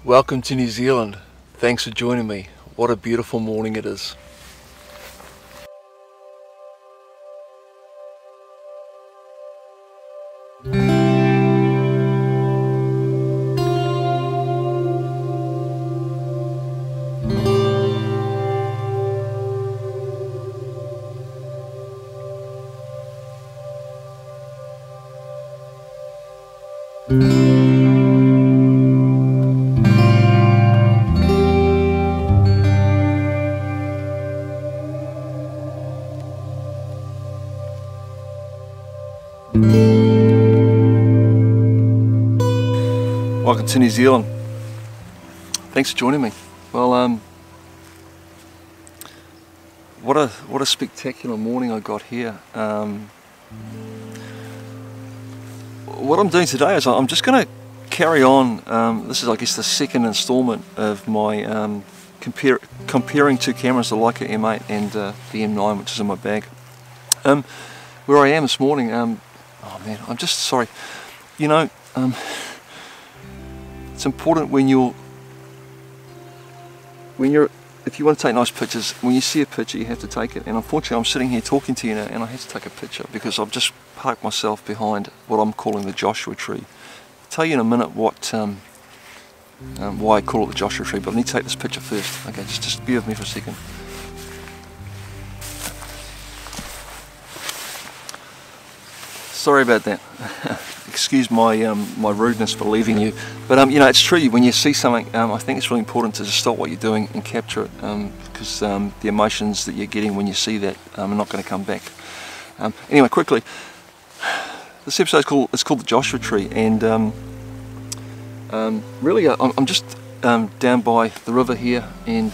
Welcome to New Zealand. Thanks for joining me. What a beautiful morning it is. Welcome to New Zealand. Thanks for joining me. Well, what a spectacular morning I got here. What I'm doing today is I'm just going to carry on. This is, I guess, the second installment of my comparing two cameras, the Leica M8 and the M9, which is in my bag. Where I am this morning. Oh man, I'm just sorry. You know. It's important if you want to take nice pictures, when you see a picture you have to take it, and unfortunately I'm sitting here talking to you now and I have to take a picture because I've just parked myself behind what I'm calling the Joshua tree. I'll tell you in a minute what why I call it the Joshua tree, but I need to take this picture first. Okay, just bear with me for a second. Sorry about that. Excuse my my rudeness for leaving you, but you know, it's true. When you see something, I think it's really important to just stop what you're doing and capture it, because the emotions that you're getting when you see that are not going to come back. Anyway, quickly, this episode is called the Joshua tree, and really, I'm just down by the river here, and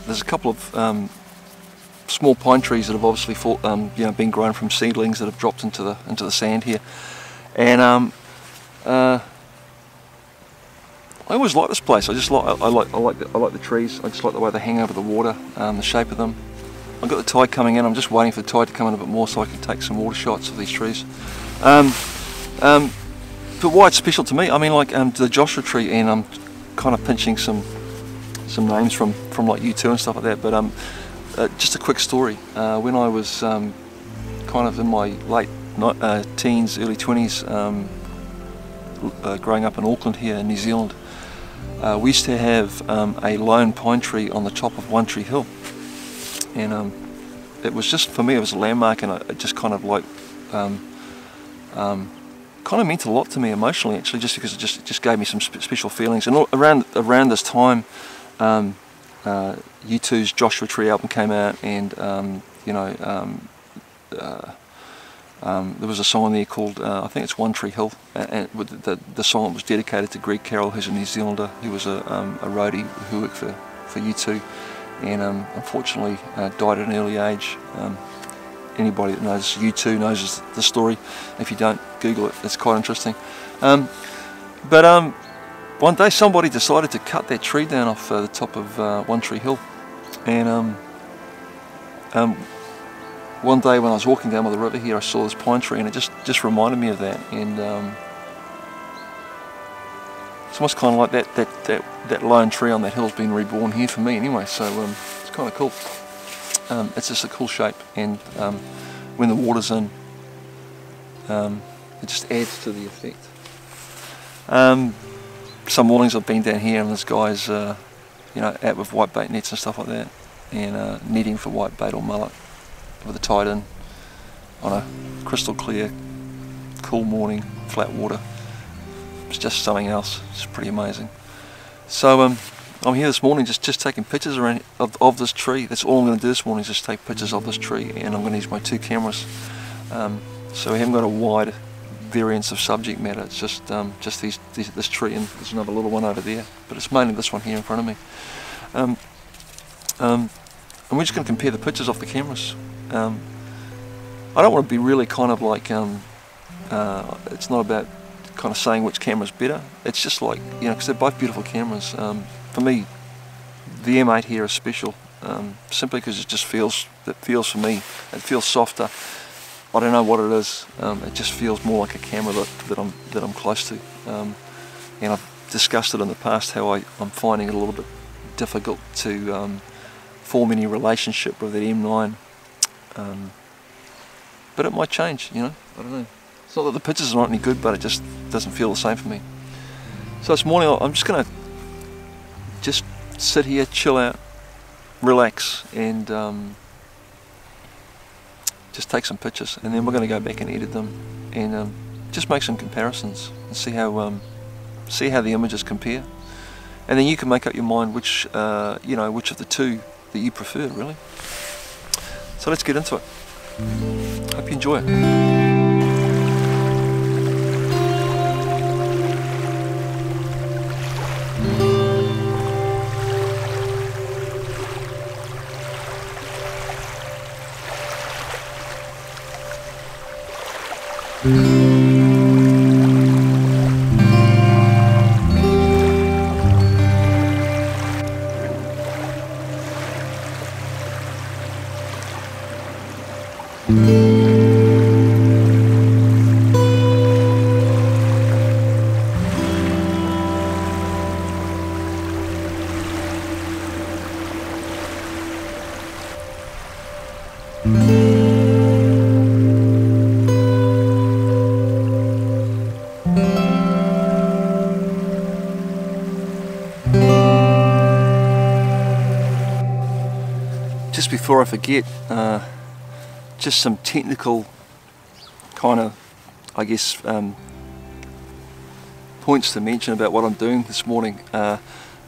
there's a couple of small pine trees that have obviously been grown from seedlings that have dropped into the sand here. And I always like this place. I like the trees. I just like the way they hang over the water, the shape of them. I've got the tide coming in. I'm just waiting for the tide to come in a bit more so I can take some water shots of these trees. But why it's special to me, I mean, like the Joshua tree, and I'm kind of pinching some names from like U2 and stuff like that. But just a quick story. When I was kind of in my late teens, early 20s, growing up in Auckland here in New Zealand, we used to have a lone pine tree on the top of One Tree Hill, and it was just, for me, it was a landmark, and it just kind of like kind of meant a lot to me emotionally, actually, just because it just gave me some special feelings. And around this time, U2's Joshua Tree album came out, and you know, there was a song there called, I think it's One Tree Hill, and the song was dedicated to Greg Carroll, who's a New Zealander. He was a roadie who worked for U2, and unfortunately died at an early age. Anybody that knows U2 knows the story. If you don't, Google it, it's quite interesting. But one day somebody decided to cut that tree down off the top of One Tree Hill, and one day when I was walking down by the river here, I saw this pine tree, and it just reminded me of that. And it's almost kind of like that lone tree on that hill has been reborn here for me anyway. So it's kind of cool. It's just a cool shape, and when the water's in, it just adds to the effect. Some mornings I've been down here, and this guy's you know, out with whitebait nets and stuff like that, and netting for whitebait or mullet, with the tide in on a crystal clear, cool morning, flat water. It's just something else. It's pretty amazing. So I'm here this morning just taking pictures of this tree. That's all I'm going to do this morning, is just take pictures of this tree, and I'm going to use my two cameras. So we haven't got a wide variance of subject matter. It's just this tree, and there's another little one over there, but it's mainly this one here in front of me. And we're just going to compare the pictures off the cameras. I don't want to be really kind of like, it's not about kind of saying which camera's better. It's just like, you know, because they're both beautiful cameras. For me, the M8 here is special, simply because it feels for me, it feels softer. I don't know what it is. It just feels more like a camera that I'm close to. And I've discussed it in the past, how I'm finding it a little bit difficult to form any relationship with that M9. But it might change, you know, I don't know. It's not that the pictures are not any good, but it just doesn't feel the same for me. So this morning I'm just going to just sit here, chill out, relax, and just take some pictures, and then we're going to go back and edit them and just make some comparisons and see how the images compare, and then you can make up your mind which you know, which of the two that you prefer, really. So let's get into it. Hope you enjoy it. Just before I forget, just some technical kind of, I guess, points to mention about what I'm doing this morning.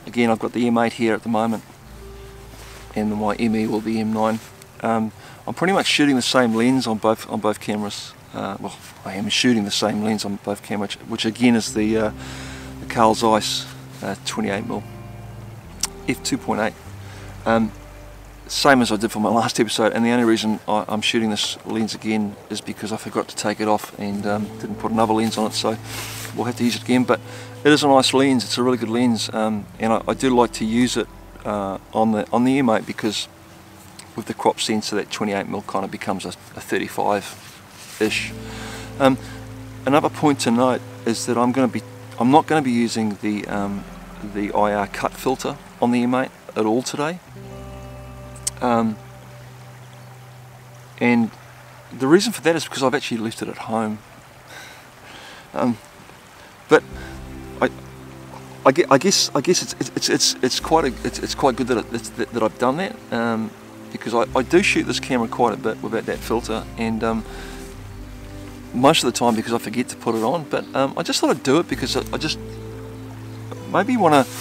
Again, I've got the M8 here at the moment, and my ME will be M9. I'm pretty much shooting the same lens on both cameras. Well, I am shooting the same lens on both cameras, which again is the Carl Zeiss 28mm f2.8. Same as I did for my last episode, and the only reason I'm shooting this lens again is because I forgot to take it off and didn't put another lens on it, so we'll have to use it again. But it is a nice lens, it's a really good lens, and I do like to use it on the M8, because with the crop sensor that 28mm kind of becomes a 35-ish. Another point to note is that I'm not going to be using the IR cut filter on the M8 at all today. And the reason for that is because I've actually left it at home. But I guess it's quite good that I've done that, because I do shoot this camera quite a bit without that filter, and most of the time because I forget to put it on. But I just thought I'd do it because I just maybe want to.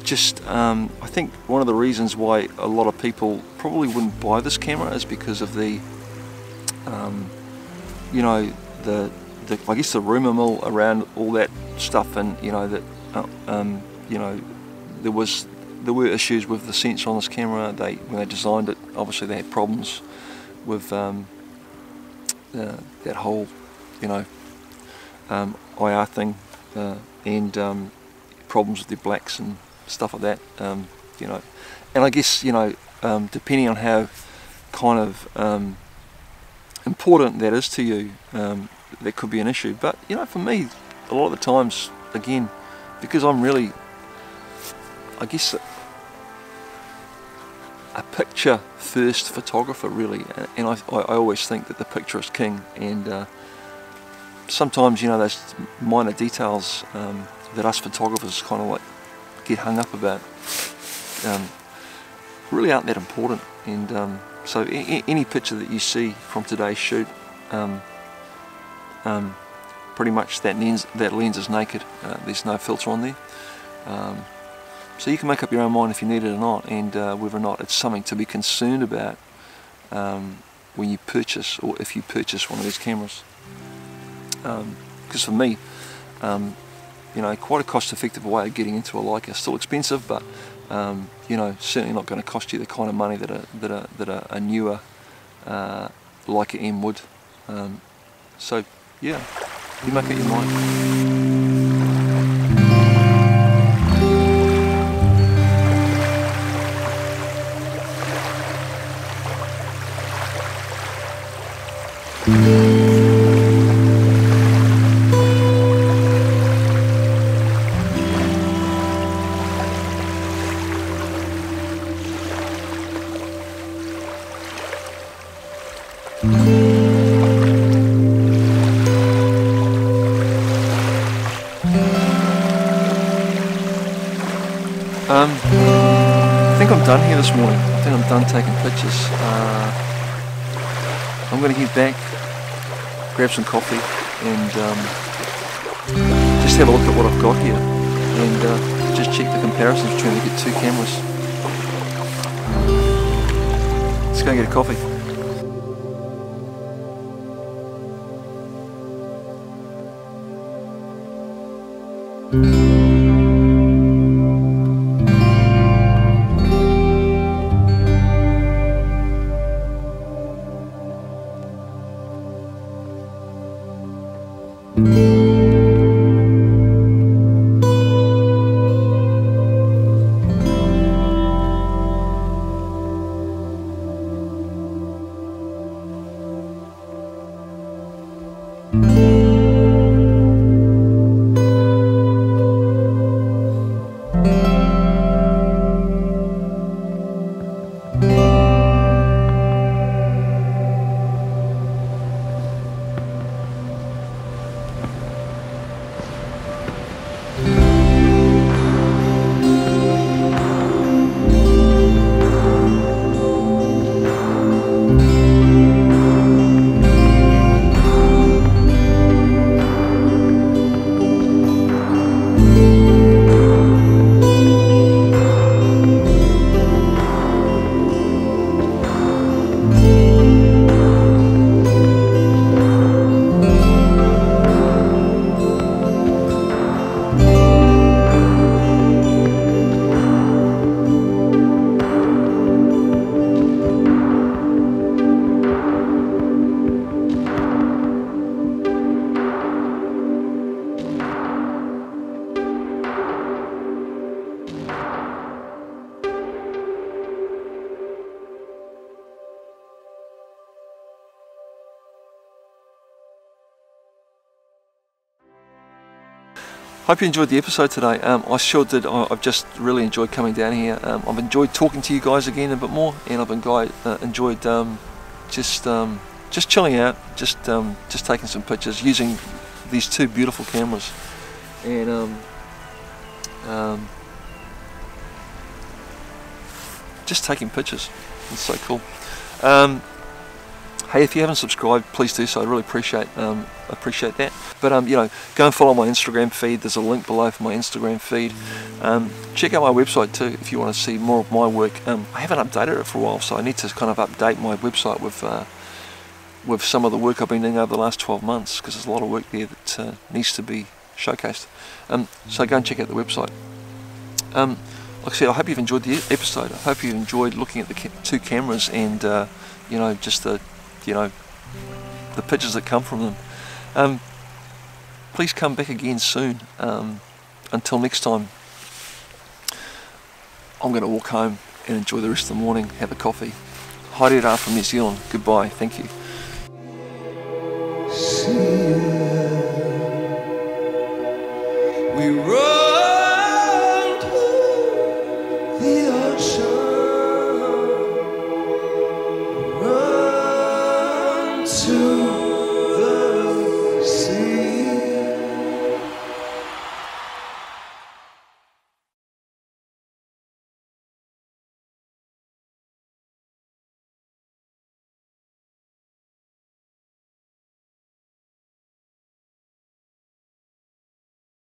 I think one of the reasons why a lot of people probably wouldn't buy this camera is because of the, you know, I guess the rumor mill around all that stuff, and you know that, you know, there were issues with the sensor on this camera. When they designed it, obviously they had problems with that whole, you know, IR thing, and problems with the blacks and stuff like that, you know, and I guess, you know, depending on how kind of important that is to you, that could be an issue. But you know, for me, a lot of the times, again, because I'm really, I guess, a picture first photographer, really, and I always think that the picture is king, and sometimes, you know, those minor details that us photographers kind of like get hung up about really aren't that important. And so any picture that you see from today's shoot, pretty much that lens is naked. There's no filter on there, so you can make up your own mind if you need it or not, and whether or not it's something to be concerned about when you purchase, or if you purchase one of these cameras. Because for me, you know, quite a cost-effective way of getting into a Leica. Still expensive, but you know, certainly not going to cost you the kind of money that a newer Leica M would. So yeah, you make up your mind. I think I'm done here this morning. I think I'm done taking pictures. I'm going to head back, grab some coffee, and just have a look at what I've got here, and just check the comparisons between the two cameras. Let's go and get a coffee. Hope you enjoyed the episode today. I sure did. I've just really enjoyed coming down here. I've enjoyed talking to you guys again a bit more, and I've enjoyed just chilling out, just taking some pictures using these two beautiful cameras, and just taking pictures. It's so cool. Hey, if you haven't subscribed, please do so. I really appreciate that. But you know, go and follow my Instagram feed. There's a link below for my Instagram feed. Check out my website too if you want to see more of my work. I haven't updated it for a while, so I need to kind of update my website with some of the work I've been doing over the last 12 months, because there's a lot of work there that needs to be showcased. So go and check out the website. Like I said, I hope you've enjoyed the episode. I hope you've enjoyed looking at the two cameras and you know, just the pictures that come from them. Please come back again soon. Until next time, I'm going to walk home and enjoy the rest of the morning, have a coffee. Haere rā from New Zealand. Goodbye. Thank you. See you.